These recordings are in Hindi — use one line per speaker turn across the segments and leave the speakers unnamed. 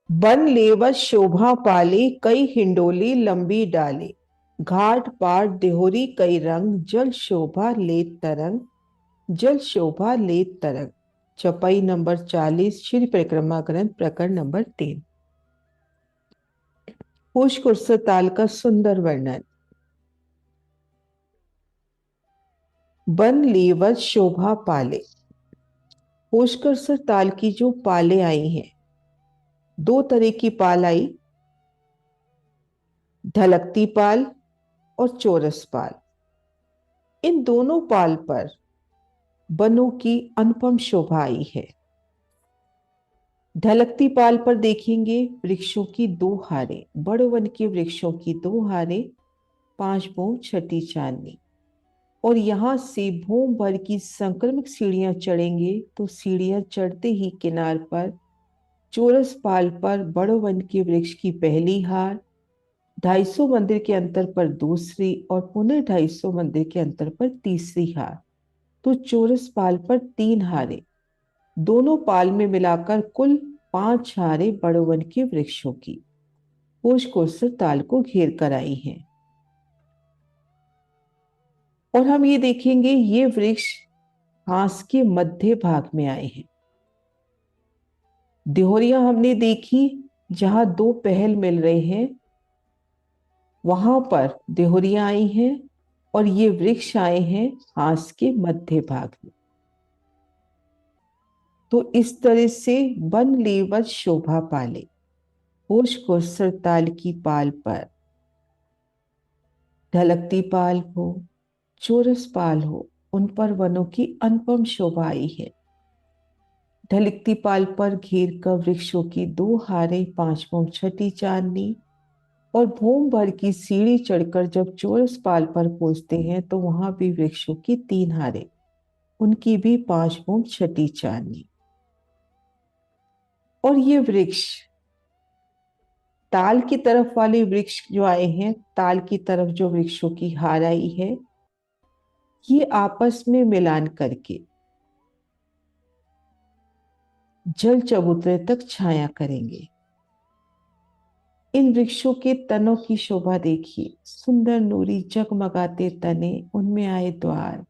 बन लेवत शोभा पाले कई हिंडोली लंबी डाले। घाट पाट देहोरी कई रंग जल शोभा लेत तरंग। जल शोभा लेत तरंग। चौपाई नंबर 40 श्री परिक्रमा ग्रंथ प्रकरण नंबर 3। पुष्कर ताल का सुंदर वर्णन। बन लेवत शोभा पाले। पुष्कर ताल की जो पाले आई हैं, दो तरह की पाल आई, ढलकती पाल और चौरस पाल। इन दोनों पाल पर वनों की अनुपम शोभा आई है। ढलकती पाल पर देखेंगे वृक्षों की दो हारें, बड़े वन के वृक्षों की दो हारें, पांच भूम छठी चांदनी। और यहां से भूम भर की संक्रमिक सीढ़ियां चढ़ेंगे तो सीढ़ियां चढ़ते ही किनार पर चौरस पाल पर बड़ो वन के वृक्ष की पहली हार, 250 मंदिर के अंतर पर दूसरी और पुनः 250 मंदिर के अंतर पर तीसरी हार। तो चौरस पाल पर तीन हारें, दोनों पाल में मिलाकर कुल पांच हारें बड़ो वन के वृक्षों की पोष कोस्टर ताल को घेर कर आई हैं। और हम ये देखेंगे ये वृक्ष हांस के मध्य भाग में आए हैं। देहोरियां हमने देखी, जहां दो पहल मिल रहे हैं वहां पर देहोरियां आई हैं और ये वृक्ष आए हैं हांस के मध्य भाग में। तो इस तरह से वन लेवत शोभा पाले, होश को सरताल की पाल पर ढलकती पाल हो, चौरस पाल हो, उन पर वनों की अनुपम शोभा आई है। ढलकती पाल पर घेर कर वृक्षों की दो हारें, पांच भूम छठी चांदनी। और भूम भर की सीढ़ी चढ़कर जब चौरस पाल पर पहुंचते हैं तो वहां भी वृक्षों की तीन हारें, उनकी भी पांच भूम छठी चांदनी। और ये वृक्ष ताल की तरफ वाले वृक्ष जो आए हैं, ताल की तरफ जो वृक्षों की हार आई है, ये आपस में मिलान करके जल चबूतरे तक छाया करेंगे। इन वृक्षों के तनों की शोभा देखिए, सुंदर नूरी जगमगाते तने, उनमें आए द्वार,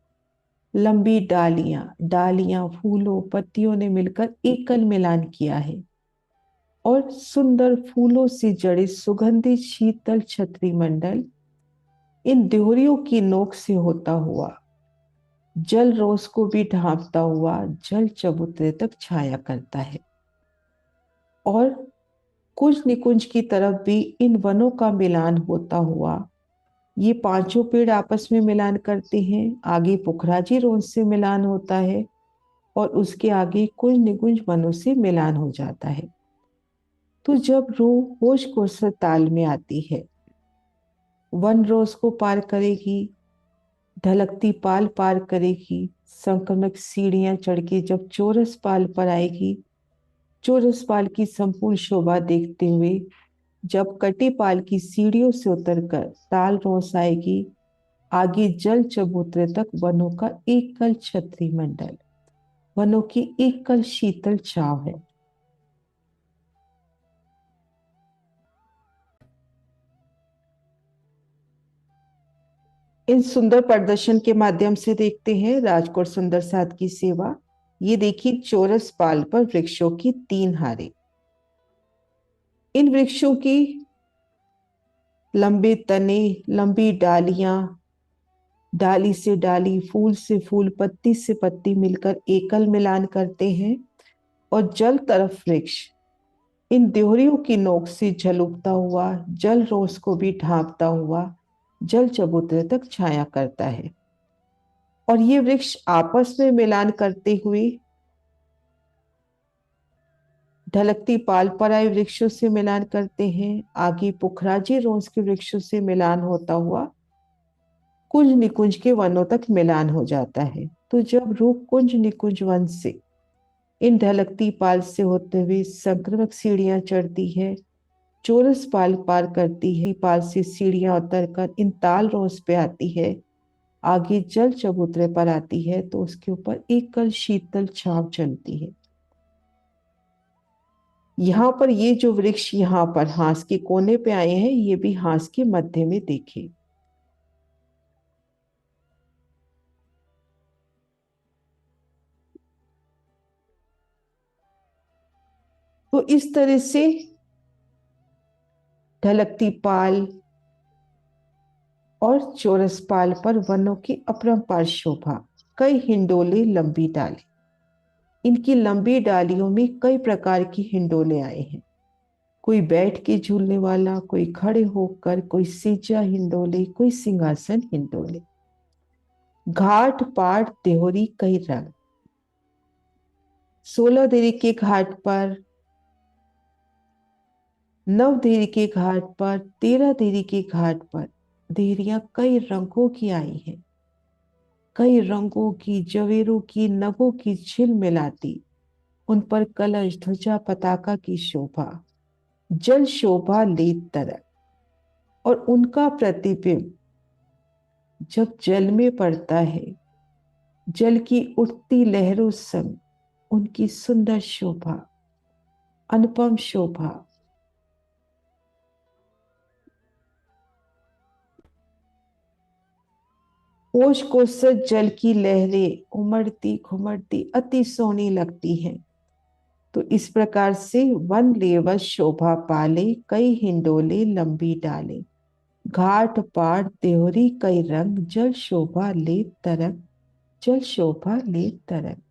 लंबी डालियां, डालियां फूलों पत्तियों ने मिलकर एकल मिलान किया है। और सुंदर फूलों से जड़े सुगंधित शीतल छतरी मंडल इन देहरियों की नोक से होता हुआ जल रोज को भी ढांपता हुआ जल चबूतरे तक छाया करता है। और कुछ निकुंज की तरफ भी इन वनों का मिलान होता हुआ ये पांचों पेड़ आपस में मिलान करते हैं। आगे पुखराजी रोज से मिलान होता है और उसके आगे कुछ निकुंज वनों से मिलान हो जाता है। तो जब रूह होश कोसर ताल में आती है, वन रोज को पार करेगी, ढलकती पाल पार करेगी, संक्रमक सीढ़ियां चढ़ के जब चौरस पाल पर आएगी, चौरस पाल की संपूर्ण शोभा देखते हुए जब कटी पाल की सीढ़ियों से उतरकर ताल रोस आएगी, आगे जल चबूतरे तक वनों का एकल छतरी मंडल, वनों की एकल शीतल छाव है। इन सुंदर प्रदर्शन के माध्यम से देखते हैं राजकोट सुंदर साथ की सेवा। ये देखिए चौरस पाल पर वृक्षों की तीन हारें, इन वृक्षों की लंबे तने, लंबी डालियां, डाली से डाली, फूल से फूल, पत्ती से पत्ती मिलकर एकल मिलान करते हैं। और जल तरफ वृक्ष इन देहरियों की नोक से झलुकता हुआ जल रोस को भी ढांपता हुआ जल चबूतरे तक छाया करता है। और ये वृक्ष आपस में मिलान करते हुए ढलकती पाल पर आए वृक्षों से मिलान करते हैं। आगे पुखराजी रोज के वृक्षों से मिलान होता हुआ कुंज निकुंज के वनों तक मिलान हो जाता है। तो जब रूह कुंज निकुंज वन से इन ढलकती पाल से होते हुए संक्रमक सीढ़ियां चढ़ती है, चौरस पाल पार करती है, पाल से सीढ़ियां उतरकर इन ताल रोज पे आती है, आगे जल चबूतरे पर आती है, तो उसके ऊपर एकल शीतल छाव चलती है। यहाँ पर ये जो वृक्ष यहाँ पर हास के कोने पे आए हैं, ये भी हास के मध्य में देखे। तो इस तरह से ढलकती पाल और चौरस पाल पर वनों की अपरंपार शोभा। कई हिंडोले लंबी डाली, इनकी लंबी डालियों में कई प्रकार की हिंडोले आए हैं। कोई बैठ के झूलने वाला, कोई खड़े होकर, कोई सीजा हिंडोले, कोई सिंहासन हिंडोले। घाट पाट देहोरी कई रंग। 16 देरी के घाट पर, 9 देरी के घाट पर, 13 देरी के घाट पर देहरियां कई रंगों की आई हैं। कई रंगों की, जवेरों की, नगों की झिल मिलाती, उन पर कलश ध्वजा पताका की शोभा, जल शोभा लेत तरह। और उनका प्रतिबिंब जब जल में पड़ता है, जल की उठती लहरों संग उनकी सुंदर शोभा, अनुपम शोभा। कोश कोश जल की लहरें उमड़ती घुमड़ती अति सोहनी लगती हैं। तो इस प्रकार से वन लेवस शोभा पाले, कई हिंडोले लंबी डाले। घाट पाट देहरी कई रंग, जल शोभा ले तरंग, जल शोभा ले तरंग।